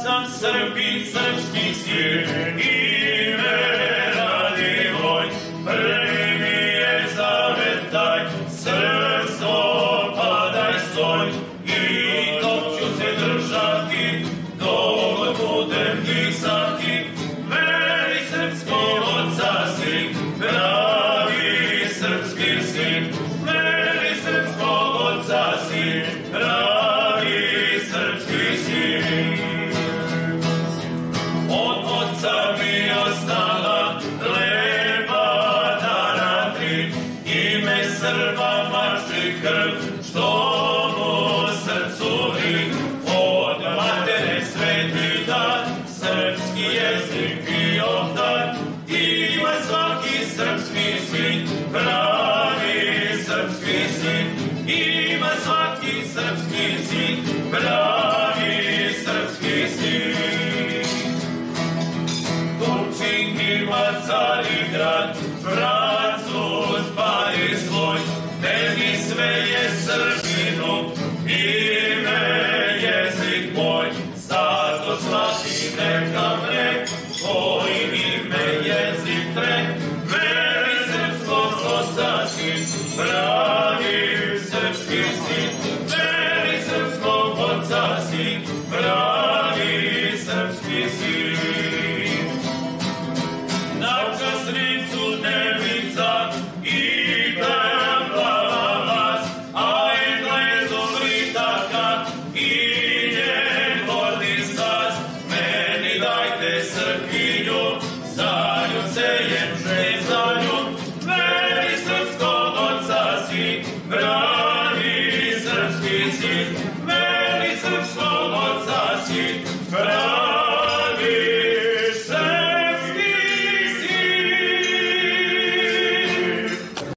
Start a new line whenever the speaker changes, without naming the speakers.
sam Srbin, srpski sin, ime radi voj, prvi mi je zavet taj, srpstvo padaj stoj, i tog ću se držati, dok budem disati, veri srpskog oca sin, pravi srpski sin, veri srpskog oca sin, pravi srpski sin. Od oca mi ostala lepa dara tri, ime Srba mači krv, što mu srcu vri, od matere sveti dan, srpski jezik bio dan, ima svaki srpski sin, pravi srpski sin, ima svaki srpski sin, pravi srpski sin. Turčin ima Carigrad, Francuz Pariz svoj, meni sve je Srbinu, ime jezik moj, zato svaki neka mre, svojim ime jezik tre, veri srpskog oca sin, pravi srpski sin, veri srpskog oca sin, pravi srpski sin. Na Časnicu dnevnica ide plava vas, a Englezom Ritaka i njen gordi stas, meni dajte Srpkinju, za nju sejem žezanju, veri srpskog oca sin, pravi srpski sin, veri srpskog oca sin, pravi